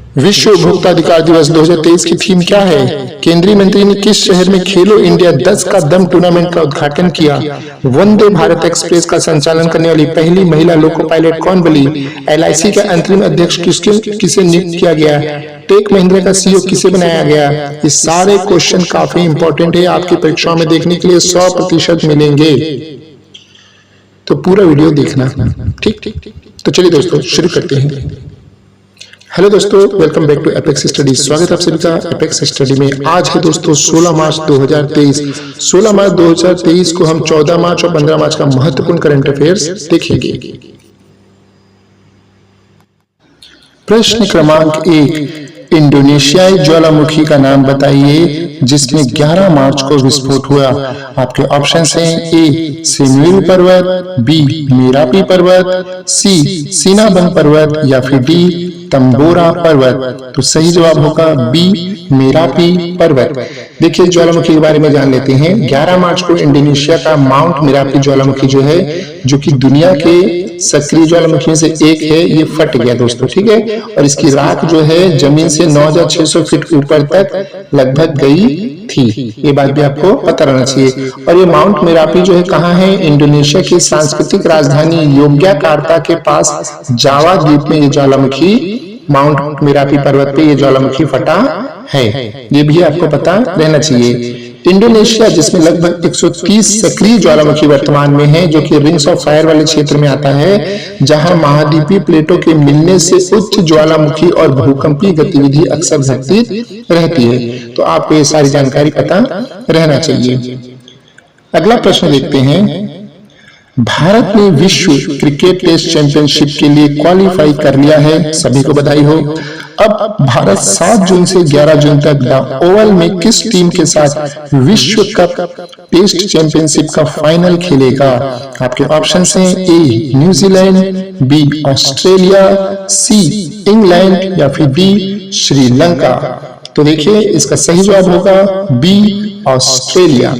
विश्व उपभोक्ता अधिकार दिवस 2023 की थीम क्या है? केंद्रीय मंत्री ने किस शहर में खेलो इंडिया 10 का दम टूर्नामेंट का उद्घाटन किया? वंदे भारत एक्सप्रेस का संचालन करने वाली पहली महिला लोको पायलट कौन बनी? LIC का अंतरिम अध्यक्ष किसे नियुक्त किया गया? टेक महिंद्रा का CEO किसे बनाया गया? ये सारे क्वेश्चन काफी इंपॉर्टेंट है, आपकी परीक्षाओं में देखने के लिए 100% मिलेंगे, तो पूरा वीडियो देखना। ठीक, तो चलिए दोस्तों शुरू करते हैं। हेलो दोस्तों, welcome back to Apex Study. स्वागत है आप सभी का एपेक्स स्टडी में। आज है दोस्तों 16 मार्च 2023। 16 मार्च 2023 को हम 14 मार्च और 15 मार्च का महत्वपूर्ण करंट अफेयर्स देखेंगे। प्रश्न क्रमांक 1, इंडोनेशियाई ज्वालामुखी का नाम बताइए जिसमें 11 मार्च को विस्फोट हुआ। आपके ऑप्शन हैं ए सिन्विल पर्वत, बी मेरापी पर्वत, सी सिनाबन पर्वत या फिर डी तंबोरा पर्वत। तो सही जवाब होगा बी मेरापी पर्वत। देखिए ज्वालामुखी के बारे में जान लेते हैं। 11 मार्च को इंडोनेशिया का माउंट मेरापी ज्वालामुखी जो है, जो कि दुनिया के सक्रिय ज्वालामुखी में से एक है, ये फट गया दोस्तों। ठीक है, और इसकी राख जो है जमीन से 9600 फीट ऊपर तक लगभग गई थी। ये बात भी आपको पता रहना चाहिए। और ये माउंट मेरापी जो है कहाँ है? इंडोनेशिया की सांस्कृतिक राजधानी योग्याकार्ता के पास जावा द्वीप में ये ज्वालामुखी, माउंट मेरापी पर्वत पे ये ज्वालामुखी फटा है। ये भी आपको पता रहना चाहिए। इंडोनेशिया जिसमें लगभग 130 सक्रिय ज्वालामुखी वर्तमान में है, जो कि रिंग्स ऑफ फायर वाले क्षेत्र में आता है, जहां महाद्वीपीय प्लेटों के मिलने से उच्च ज्वालामुखी और भूकंपीय गतिविधि अक्सर घटित रहती है। तो आपको ये सारी जानकारी पता रहना चाहिए। अगला प्रश्न देखते हैं। भारत ने विश्व क्रिकेट टेस्ट चैंपियनशिप के लिए क्वालिफाई कर लिया है, सभी को बधाई हो। अब भारत 7 जून से 11 जून तक द ओवल में किस टीम के साथ विश्व कप टेस्ट चैंपियनशिप का फाइनल खेलेगा? आपके ऑप्शन हैं A New Zealand, B Australia, C England या फिर डी श्रीलंका। तो देखिए इसका सही जवाब होगा बी ऑस्ट्रेलिया।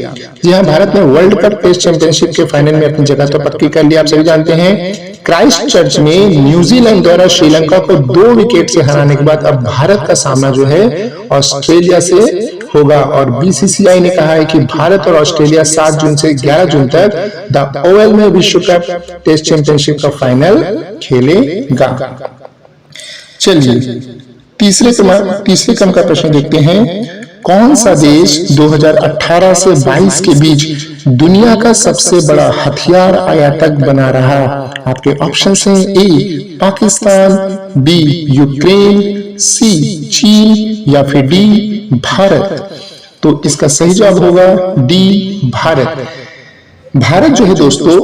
जी हाँ, भारत ने वर्ल्ड कप टेस्ट चैंपियनशिप के फाइनल में अपनी जगह तो पक्की कर लिया। आप सभी जानते हैं क्राइस्ट चर्च में न्यूजीलैंड द्वारा श्रीलंका को 2 विकेट से हराने के बाद अब भारत का सामना जो है ऑस्ट्रेलिया से होगा। और BCCI ने कहा है कि भारत और ऑस्ट्रेलिया 7 जून से 11 जून तक द ओवल में विश्व कप टेस्ट चैंपियनशिप का फाइनल खेलेगा। चलिए तीसरे क्रम का प्रश्न देखते हैं। कौन सा देश 2018 से 22 के बीच दुनिया का सबसे बड़ा हथियार आयातक बना रहा? आपके ऑप्शन हैं ए पाकिस्तान, बी यूक्रेन, सी चीन या फिर डी भारत। तो इसका सही जवाब होगा डी भारत। भारत जो है दोस्तों,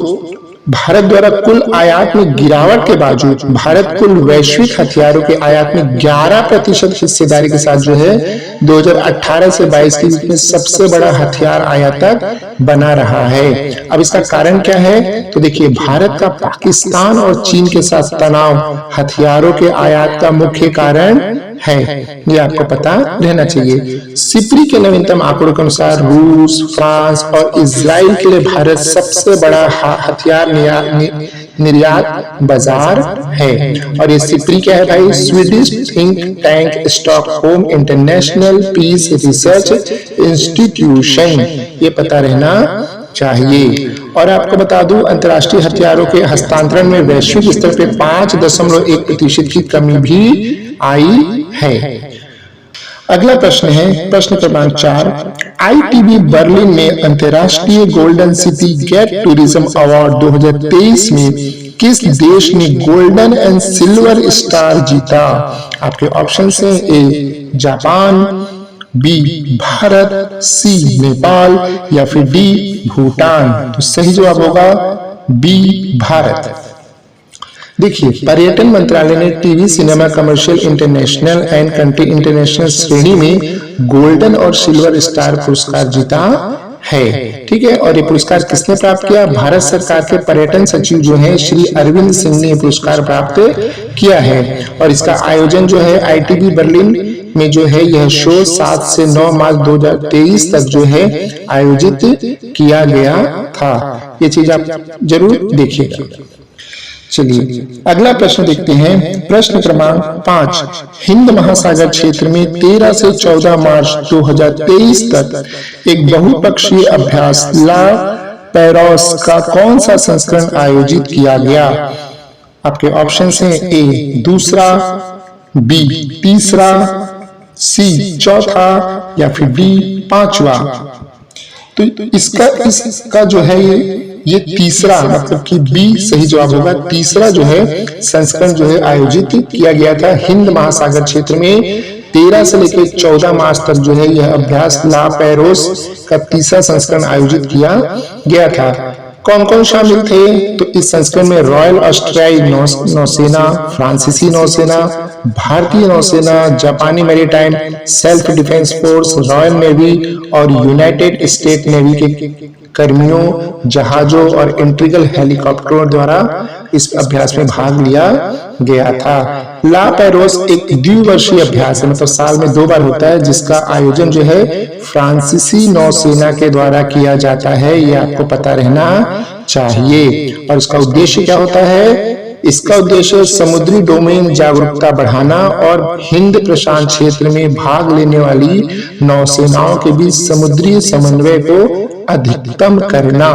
भारत द्वारा कुल आयात में गिरावट के बावजूद भारत कुल वैश्विक हथियारों के आयात में 11% हिस्सेदारी के साथ जो है 2018 से 22 के बीच में सबसे बड़ा हथियार आयातक बना रहा है। अब इसका कारण क्या है? तो देखिए भारत का पाकिस्तान और चीन के साथ तनाव हथियारों के आयात का मुख्य कारण है, ये आपको पता रहना चाहिए। सिप्री के नवीनतम आंकड़ों के अनुसार रूस, फ्रांस और इजराइल के लिए भारत सबसे बड़ा हथियार निर्यात बाजार है। और ये सिप्री क्या है भाई? Swedish think tank Stockholm International Peace Research Institution, ये पता रहना चाहिए। और आपको बता दूं अंतर्राष्ट्रीय हथियारों के हस्तांतरण में वैश्विक स्तर पर 5.1% की कमी भी आई है। अगला प्रश्न है प्रश्न क्रमांक 4। ITB बर्लिन में अंतर्राष्ट्रीय golden city gate tourism award 2023 में किस देश ने गोल्डन एंड सिल्वर स्टार जीता? आपके ऑप्शन हैं ए जापान, बी भारत, सी नेपाल या फिर डी भूटान। तो सही जवाब होगा बी भारत। देखिए पर्यटन मंत्रालय ने TV, cinema, commercial, international and country international श्रेणी में गोल्डन और सिल्वर स्टार पुरस्कार जीता है। ठीक है, और ये पुरस्कार किसने प्राप्त किया? भारत सरकार के पर्यटन सचिव जो हैं श्री अरविंद सिंह ने पुरस्कार प्राप्त किया है। और इसका आयोजन जो है ITB बर्लिन में जो है यह शो 7 से 9 मार्च 2023 तक जो है आयोजित किया गया था। ये चीज आप जरूर देखिएगा। चलिए अगला प्रश्न देखते हैं। प्रश्न क्रमांक 5, हिंद महासागर क्षेत्र में 13 से 14 मार्च 2023 तक एक बहुपक्षीय अभ्यास ला पैरोस का कौन सा संस्करण आयोजित किया गया? आपके ऑप्शन हैं ए दूसरा, बी तीसरा, सी चौथा या फिर डी पांचवा। तो इसका जो है ये तीसरा मतलब कि बी सही जवाब होगा। तीसरा जो है संस्करण जो है आयोजित किया गया था हिंद महासागर क्षेत्र में 13 से लेकर 14 मार्च तक जो है यह अभ्यास ला पैरोस का तीसरा संस्करण आयोजित किया गया था। कौन कौन शामिल थे? तो इस संस्करण में रॉयल ऑस्ट्रियाई नौसेना, फ्रांसीसी नौसेना, भारतीय नौसेना, जापानी maritime self defence force, royal navy और यूनाइटेड स्टेट नेवी के कर्मियों, जहाजों और इंट्रीगल हेलीकॉप्टरों द्वारा इस अभ्यास में भाग लिया गया था। ला पैरोस एक द्विवर्षीय अभ्यास है, मतलब साल में 2 बार होता है, जिसका आयोजन जो है फ्रांसीसी नौसेना के द्वारा किया जाता है। ये आपको पता रहना चाहिए। और इसका उद्देश्य क्या होता है? इसका उद्देश्य समुद्री डोमेन जागरूकता बढ़ाना और हिंद प्रशांत क्षेत्र में भाग लेने वाली नौसेनाओं के बीच समुद्री समन्वय को अधिकतम करना।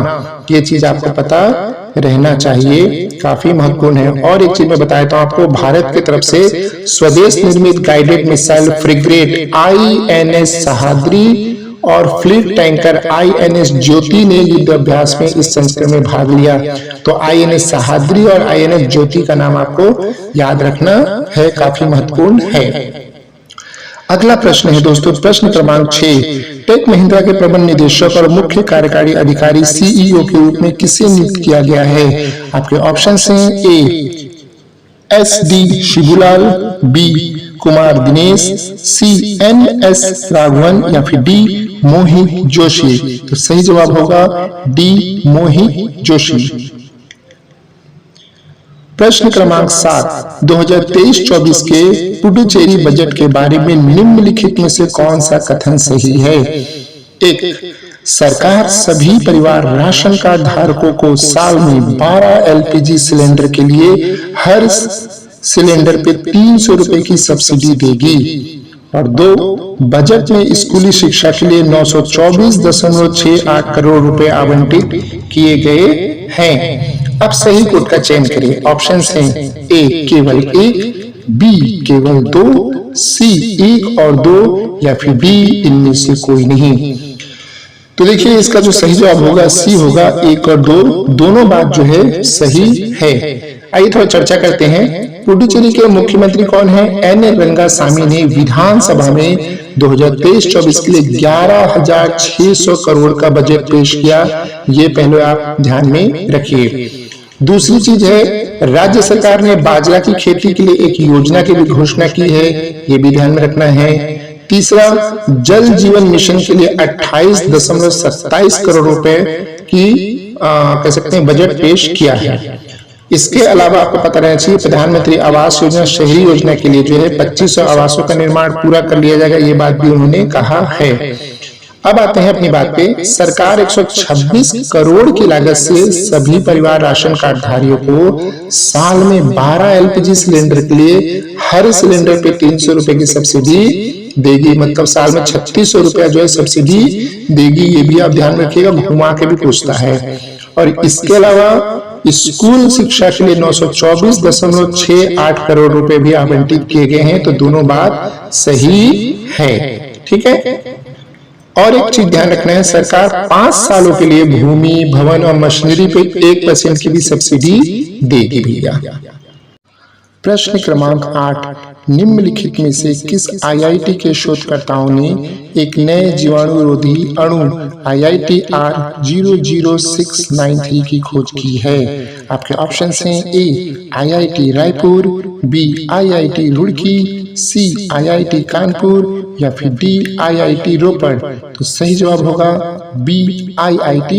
ये चीज आपको पता रहना चाहिए, काफी महत्वपूर्ण है। और एक चीज मैं बताया था आपको, भारत की तरफ से स्वदेश निर्मित guided missile frigate INS Sahyadri और फ्लीट टैंकर INS ज्योति ने युद्ध अभ्यास में इस संस्करण में भाग लिया। तो INS सहाद्री और INS ज्योति का नाम आपको याद रखना है, काफी महत्वपूर्ण है। अगला प्रश्न है दोस्तों, प्रश्न क्रमांक 6, टेक महिंद्रा के प्रबंध निदेशक और मुख्य कार्यकारी अधिकारी CEO के रूप में किसे नियुक्त किया गया है? आपके ऑप्शन हैं ए SD शिबुलाल, बी कुमार दिनेश, सी NS राघवन या फिर डी मोहित जोशी। तो सही जवाब होगा डी मोहित जोशी। प्रश्न क्रमांक 7, 2023-24 के पुडुचेरी बजट के बारे में निम्नलिखित में से कौन सा कथन सही है? 1, सरकार सभी परिवार राशन कार्ड धारकों को साल में 12 LPG सिलेंडर के लिए हर सिलेंडर पे 300 रुपए की सब्सिडी देगी। और 2, बजट में स्कूली शिक्षा के लिए 924.68 करोड़ रुपए आवंटित किए गए हैं। अब सही कोड का चयन करें। ऑप्शंस हैं ए केवल 1, बी केवल 2, सी 1 और 2 या फिर डी इनमें से कोई नहीं। तो देखिए इसका जो सही जवाब होगा सी होगा, 1 और 2 दोनों बात जो है सही है। आइए थोड़ा चर्चा करते हैं। पुडुचेरी के मुख्यमंत्री कौन है? N रंगासामी ने विधानसभा में 2023-24 के लिए 11,600 करोड़ का बजट पेश किया। ये पहले आप ध्यान में रखिए। दूसरी चीज है, राज्य सरकार ने बाजरा की खेती के लिए एक योजना की भी घोषणा की है, ये भी ध्यान में रखना है। तीसरा, जल जीवन मिशन के लिए 28.27 करोड़ रुपए की कह सकते हैं बजट पेश किया है। इसके अलावा आपको पता रहना चाहिए प्रधानमंत्री आवास योजना शहरी योजना के लिए जो है 2500 आवासों का निर्माण पूरा कर लिया जाएगा, ये बात भी उन्होंने कहा है। अब आते हैं अपनी बात पे। सरकार 126 करोड़ की लागत से सभी परिवार राशन कार्ड धारियों को साल में 12 LPG सिलेंडर के लिए हर सिलेंडर पे 300 रुपए की सब्सिडी देगी। मतलब साल में 3600 रुपया जो है सब्सिडी देगी। ये भी आप ध्यान रखिएगा, घुमा के भी पूछता है। और इसके अलावा स्कूल शिक्षा के लिए 924.68 करोड़ रुपए भी आवंटित किए गए हैं। तो दोनों बात सही है, ठीक है। और एक चीज ध्यान रखना है, सरकार 5 सालों के लिए भूमि, भवन और मशीनरी पे 1% की भी सब्सिडी देगी भैया। प्रश्न क्रमांक 8, निम्नलिखित में से किस IIT के शोधकर्ताओं ने एक नए जीवाणुरोधी अणु IITR 00693 की खोज की है? आपके ऑप्शन हैं A IIT Raipur, B IIT Roorkee, C IIT Kanpur या फिर डी IIT रोपड़। तो सही जवाब होगा बी IIT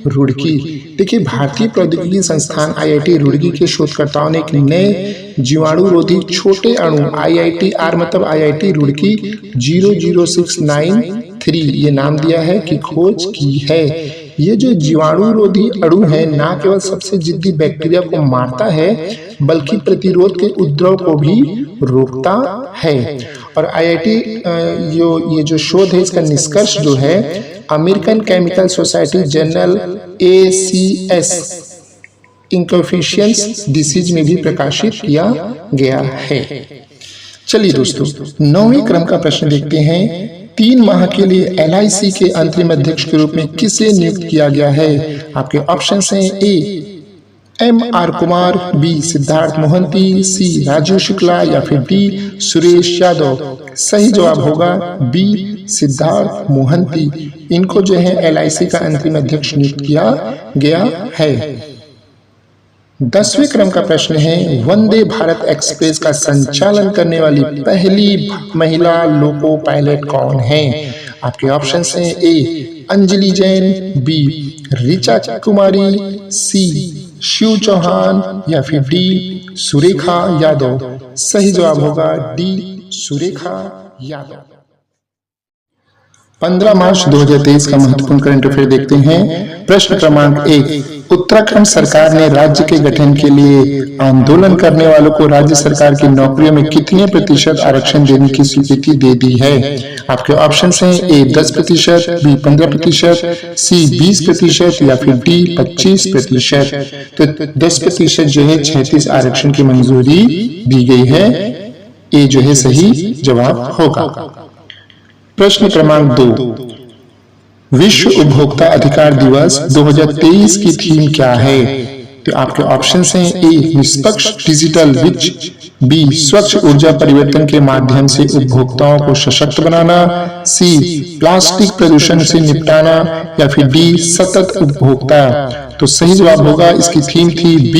रुड़की। देखिए भारतीय प्रौद्योगिकी संस्थान IIT रुड़की के शोधकर्ताओं ने एक नए जीवाणुरोधी छोटे अणु IITR मतलब IIT रुड़की 00693 ये नाम दिया है कि खोज की है। ये जो जीवाणुरोधी अणु है ना केवल सबसे जिद्दी बैक्टीरिया को मारता है बल्कि प्रतिरोध के उपद्रव को भी रोकता है। और आईआईटी ये जो शोध है इसका निष्कर्ष जो है American chemical society journal ACS infectious diseases में भी प्रकाशित किया गया है। चलिए दोस्तों 9वें क्रम का प्रश्न देखते हैं। 3 माह के लिए LIC के अंतरिम अध्यक्ष के रूप में किसे नियुक्त किया गया है? आपके ऑप्शन हैं A MR Kumar, B Siddharth Mohanty, C Rajiv Shukla या फिर D सुरेश यादव। सही जवाब होगा B सिद्धार्थ मोहंती। इनको जो है LIC का अंतरिम अध्यक्ष नियुक्त किया गया है। 10वें क्रम का प्रश्न है वंदे भारत एक्सप्रेस का संचालन करने वाली पहली महिला लोको पायलट कौन है? आपके ऑप्शन हैं A Anjali Jain, B Richa Kumari, C Shiv Chauhan या फिर D सुरेखा यादव। सही जवाब होगा D सुरेखा यादव। 15 मार्च 2023 का महत्वपूर्ण करंट अफेयर देखते हैं। प्रश्न क्रमांक 1 उत्तराखंड सरकार ने राज्य के गठन के लिए आंदोलन करने वालों को राज्य सरकार की नौकरियों में कितने प्रतिशत आरक्षण देने की स्वीकृति दे दी है? आपके ऑप्शन हैं A 10%, B 15%, C 20% या फिर D 25%। तो 10% जो है 36 आरक्षण की मंजूरी दी गई है। ये जो है सही जवाब होगा। प्रश्न क्रमांक 2 विश्व उपभोक्ता अधिकार दिवस 2023 की थीम क्या है? तो आपके ऑप्शन हैं A निष्पक्ष डिजिटल विच, B स्वच्छ ऊर्जा परिवर्तन के माध्यम से उपभोक्ताओं को सशक्त बनाना, C प्लास्टिक प्रदूषण से निपटाना या फिर D सतत उपभोक्ता। तो सही जवाब होगा इसकी थीम थी B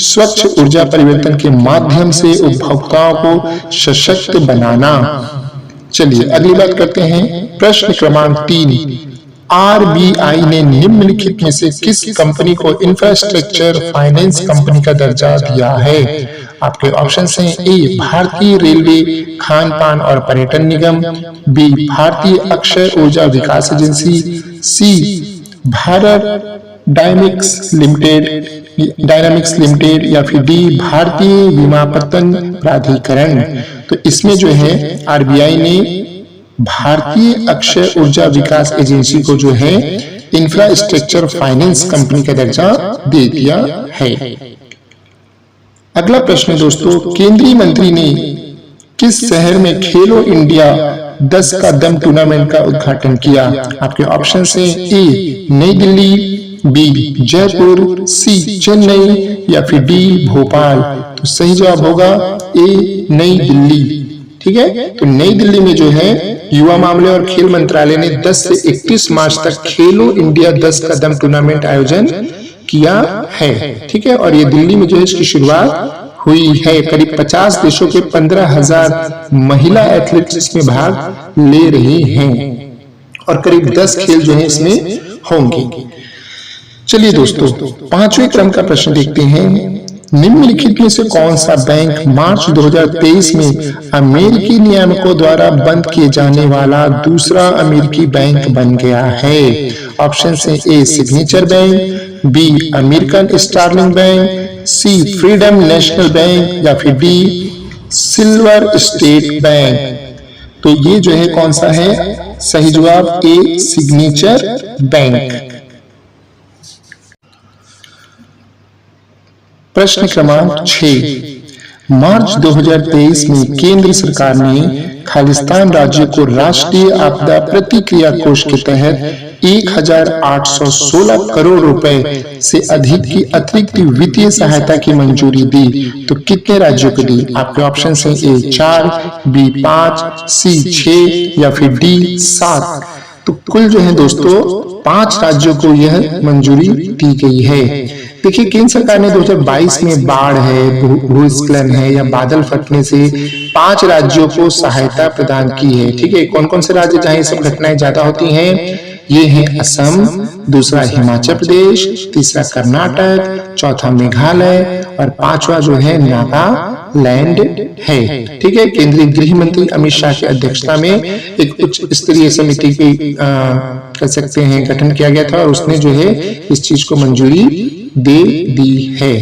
स्वच्छ ऊर्जा परिवर्तन के माध्यम से उपभोक्ताओं को सशक्त बनाना। चलिए अगली बात करते हैं। प्रश्न क्रमांक 3 RBI ने निम्नलिखित में से किस कंपनी को इंफ्रास्ट्रक्चर फाइनेंस कंपनी का दर्जा दिया है? आपके ऑप्शन हैं A भारतीय रेलवे खान पान और पर्यटन निगम, B भारतीय अक्षय ऊर्जा विकास agency, C Bharat dynamics limited या फिर D भारतीय विमापत्तन प्राधिकरण। तो इसमें जो है RBI ने भारतीय अक्षय ऊर्जा विकास एजेंसी को जो है इंफ्रास्ट्रक्चर फाइनेंस कंपनी का दर्जा दे दिया है। अगला प्रश्न दोस्तों केंद्रीय मंत्री ने किस शहर में खेलो इंडिया 10 का दम टूर्नामेंट का उद्घाटन किया? आपके ऑप्शन हैं A नई दिल्ली, B जयपुर, C चेन्नई या फिर D भोपाल। तो सही जवाब होगा A नई दिल्ली। ठीक है, तो नई दिल्ली में जो है युवा मामले और खेल मंत्रालय ने 10 से 31 मार्च तक खेलो इंडिया 10 कदम टूर्नामेंट आयोजन किया है। ठीक है, और ये दिल्ली में जो है इसकी शुरुआत हुई है। करीब 50 देशों के 15,000 महिला एथलीट्स इसमें भाग ले रही हैं और करीब 10 खेल जो है इसमें होंगे। चलिए दोस्तों 5वें क्रम का प्रश्न देखते हैं। निम्नलिखित में से कौन सा बैंक मार्च 2023 में अमेरिकी नियामकों द्वारा बंद किए जाने वाला दूसरा अमेरिकी बैंक बन गया है? ऑप्शन हैं A Signature Bank, B American Starling Bank, C Freedom National Bank या फिर D सिल्वर स्टेट बैंक। तो ये जो है कौन सा है? सही जवाब A सिग्नेचर बैंक। प्रश्न क्रमांक 6 मार्च 2023 में केंद्र सरकार ने खालिस्तान राज्य को राष्ट्रीय आपदा प्रतिक्रिया कोष के तहत 1,816 करोड़ रुपए से अधिक की अतिरिक्त वित्तीय सहायता की मंजूरी दी। तो कितने राज्यों को दी? आपके ऑप्शन हैं A 4, B 5, C 6 या फिर D 7। तो कुल जो है दोस्तों 5 राज्यों को यह मंजूरी दी गई है। देखिए केंद्र सरकार ने 2022 में बाढ़ है, भूस्खलन है या बादल फटने से 5 राज्यों को सहायता प्रदान की है। ठीक है, कौन कौन से राज्य जहां ये सब घटनाएं ज्यादा होती हैं? ये है असम, दूसरा हिमाचल प्रदेश, तीसरा कर्नाटक, चौथा मेघालय और पांचवा जो है नागालैंड है। ठीक है, केंद्रीय गृह मंत्री अमित शाह की अध्यक्षता में एक उच्च स्तरीय समिति की कह सकते हैं गठन किया गया था और उसने जो है इस चीज को मंजूरी दे दी है।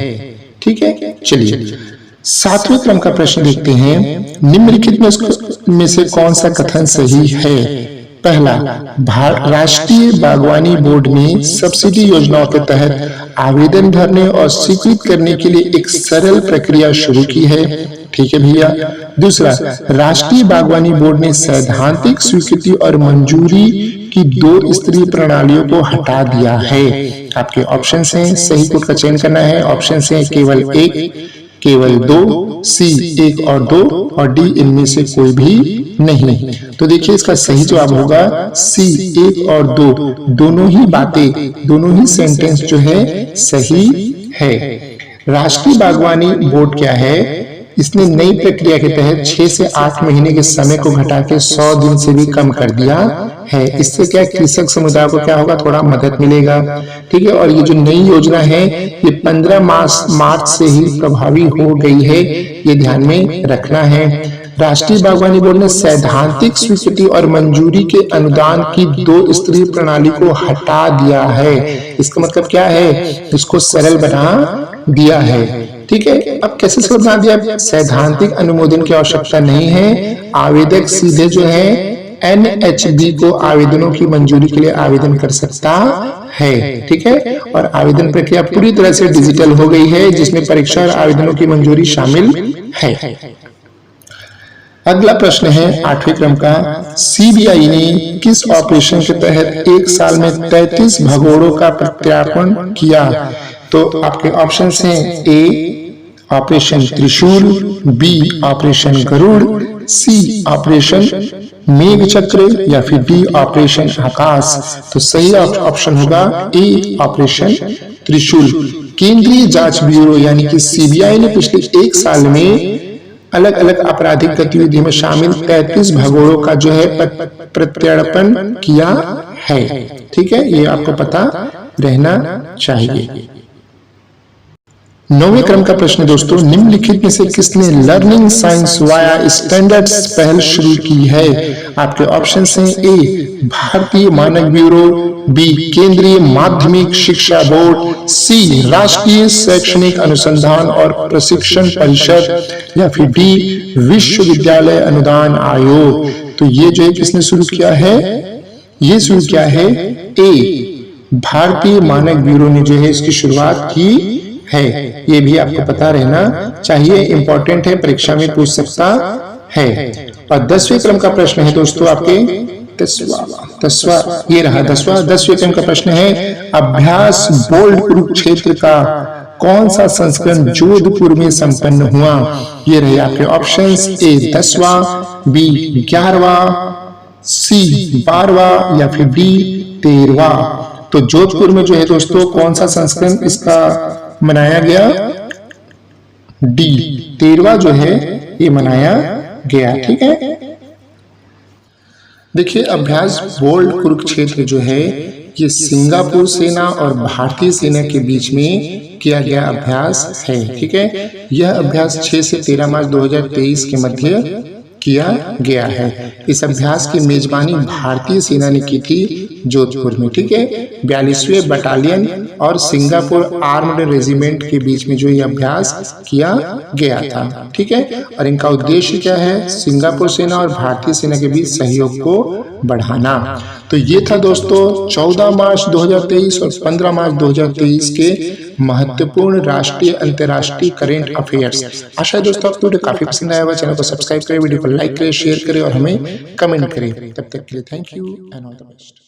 ठीक है, चलिए 7वें क्रम का प्रश्न देखते हैं। निम्नलिखित में से कौन सा कथन सही है? पहला, राष्ट्रीय बागवानी बोर्ड ने सब्सिडी योजनाओं के तहत आवेदन भरने और स्वीकृत करने के लिए एक सरल प्रक्रिया शुरू की है। ठीक है भैया। दूसरा, राष्ट्रीय बागवानी बोर्ड ने सैद्धांतिक स्वीकृति और मंजूरी की 2 स्तरीय प्रणालियों को हटा दिया है। आपके ऑप्शन हैं, सही कोड का चयन करना है। ऑप्शन हैं केवल 1, केवल 2, सी 1 और 2 और डी इनमें से कोई भी नहीं। तो देखिए इसका सही जवाब होगा सी 1 और 2, दोनों ही बातें, दोनों ही सेंटेंस जो है सही है। राष्ट्रीय बागवानी बोर्ड क्या है? इसने नई प्रक्रिया के तहत 6 से 8 महीने के समय को घटा के 100 दिन से भी कम कर दिया है। इससे क्या कृषक समुदाय को क्या होगा, थोड़ा मदद मिलेगा। ठीक है, और ये जो नई योजना है ये 15 मार्च से ही प्रभावी हो गई है, ये ध्यान में रखना है। राष्ट्रीय बागवानी बोर्ड ने सैद्धांतिक स्वीकृति और मंजूरी के अनुदान की 2 स्तरीय प्रणाली को हटा दिया है। इसका मतलब क्या है? इसको सरल बना दिया है। ठीक है, अब कैसे सरल बना दिया? सैद्धांतिक अनुमोदन की आवश्यकता नहीं है। आवेदक सीधे जो है NHB को आवेदनों की मंजूरी के लिए आवेदन कर सकता है। ठीक है, और आवेदन प्रक्रिया पूरी तरह से डिजिटल हो गई है, जिसमें परीक्षा और आवेदनों की मंजूरी शामिल है। अगला प्रश्न है 8वें क्रम का। CBI ने किस ऑपरेशन के तहत 1 साल में 33 भगोड़ों का प्रत्यार्पण किया? तो आपके ऑप्शन हैं, ए ऑपरेशन त्रिशूल, बी ऑपरेशन गरुड़, सी ऑपरेशन मेघ चक्र या फिर डी ऑपरेशन आकाश। तो सही ऑप्शन होगा ए ऑपरेशन त्रिशूल। केंद्रीय जांच ब्यूरो यानी कि CBI ने पिछले 1 साल में अलग अलग आपराधिक गतिविधियों में शामिल 33 भगोड़ों का जो है प्रत्यार्पण किया है। ठीक है, ये आपको पता रहना चाहिए। 9वें क्रम का प्रश्न दोस्तों, निम्नलिखित में से किसने लर्निंग साइंस वाया स्टैंडर्ड्स पहल शुरू की है? आपके ऑप्शन हैं, ए भारतीय मानक ब्यूरो, बी केंद्रीय माध्यमिक शिक्षा बोर्ड, सी राष्ट्रीय शैक्षणिक अनुसंधान और प्रशिक्षण परिषद या फिर डी विश्वविद्यालय अनुदान आयोग। तो ये जो है किसने शुरू किया है? ये शुरू किया है ए भारतीय मानक ब्यूरो ने जो है इसकी शुरुआत की है। ये भी आपको पता रहना चाहिए, इंपॉर्टेंट है, परीक्षा में पूछ सकता है। और 10वें क्रम का प्रश्न है दोस्तों आपके 10वां ये रहा 10वें क्रम का प्रश्न है, अभ्यास बोल्ड कुरुक्षेत्र का कौन सा संस्करण जोधपुर में संपन्न हुआ? ये रहे आपके ऑप्शंस, ए 10वां, बी 11वां, सी 12वां या फिर डी 13वां। तो जोधपुर में जो है दोस्तों कौन सा संस्करण इसका मनाया गया? डी 13वां जो है ये मनाया गया। ठीक है, देखिए अभ्यास बोल्ड कुरुक्षेत्र जो है ये सिंगापुर सेना और भारतीय सेना के बीच में किया गया अभ्यास है। ठीक है, यह अभ्यास 6 से 13 मार्च 2023 के मध्य किया गया है। इस अभ्यास की मेजबानी भारतीय सेना ने की थी जोधपुर में। ठीक है, 42वें बटालियन और सिंगापुर आर्म्ड रेजिमेंट के बीच में जो ये अभ्यास किया गया था। ठीक है, और इनका उद्देश्य क्या है? सिंगापुर सेना और भारतीय सेना के बीच सहयोग को बढ़ाना। तो ये था दोस्तों 14 मार्च 2023 और 15 मार्च 2023 के महत्वपूर्ण राष्ट्रीय अंतर्राष्ट्रीय करेंट अफेयर्स। आशा है दोस्तों आपको वीडियो काफी पसंद आया होगा। चैनल को सब्सक्राइब करें, वीडियो को लाइक करें, शेयर करें और हमें कमेंट करें। तब तक के लिए thank you and all the best.